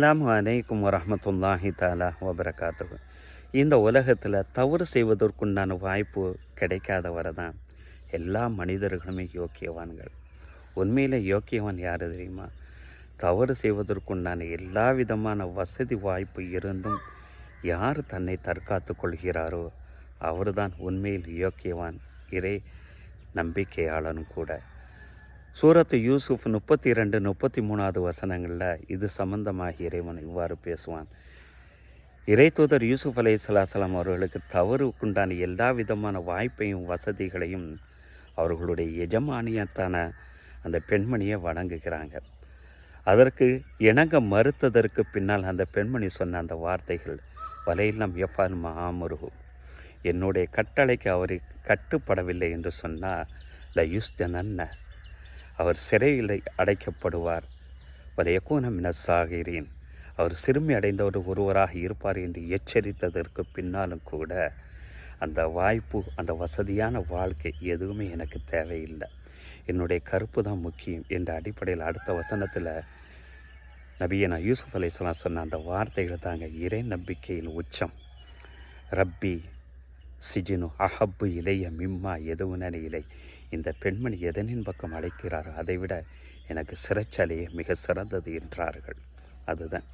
அஸ்ஸலாமு அலைக்கும் வரஹ்மத்துல்லாஹி தஆலா வபரகாத்துஹு. இந்த உலகத்தில் தவறு செய்வதற்குண்டான வாய்ப்பு கிடைக்காத வரை தான் எல்லா மனிதர்களுமே யோக்கியவான்கள். உண்மையில் யோக்கியவான் யார் தெரியுமா? தவறு செய்வதற்குண்டான எல்லா விதமான வசதி வாய்ப்பு இருந்தும் யார் தன்னை தற்காத்து கொள்கிறாரோ அவர்தான் உண்மையில் யோக்கியவான், இறை நம்பிக்கையாளனும் கூட. சூரத்து யூசுஃப் 32-33 வசனங்களில் இது சம்பந்தமாக இறைவன் இவ்வாறு பேசுவான். இறை தூதர் யூசுஃப் அலைஹிஸ்ஸலாம் அவர்களுக்கு தவறுக்குண்டான எல்லா விதமான வாய்ப்பையும் வசதிகளையும் அவர்களுடைய எஜமானியத்தான அந்த பெண்மணியை வழங்குகிறாங்க. அதற்கு இணங்க மறுத்ததற்கு பின்னால் அந்த பெண்மணி சொன்ன அந்த வார்த்தைகள், வலையில்லாம் எஃபால் மஹாமுருகு, என்னுடைய கட்டளைக்கு அவர் கட்டுப்படவில்லை என்று சொன்னால் லயுஸ்தனன்ன, அவர் சிறையில் அடைக்கப்படுவார், வலையக்கூன மினசாகிறேன், அவர் சிறுமி அடைந்த ஒருவராக இருப்பார் என்று எச்சரித்ததற்கு பின்னாலும் கூட அந்த வாய்ப்பு, அந்த வசதியான வாழ்க்கை எதுவுமே எனக்கு தேவையில்லை, என்னுடைய கருப்பு தான் முக்கியம் என்ற அடிப்படையில் அடுத்த வசனத்தில் நபியனா யூசுஃப் அலைஹிஸ்ஸலாம் சொன்ன அந்த வார்த்தைகள் தாங்க இறை நம்பிக்கையின் உச்சம். ரப்பி சிஜினு அஹப்பு இலைய மிம்மா எதுவுன இலை, இந்த பெண்மணி எதனின் பக்கம் அழைக்கிறாரோ அதைவிட எனக்கு சிறைச்சாலையே மிக சிறந்தது என்றார்கள். அதுதான்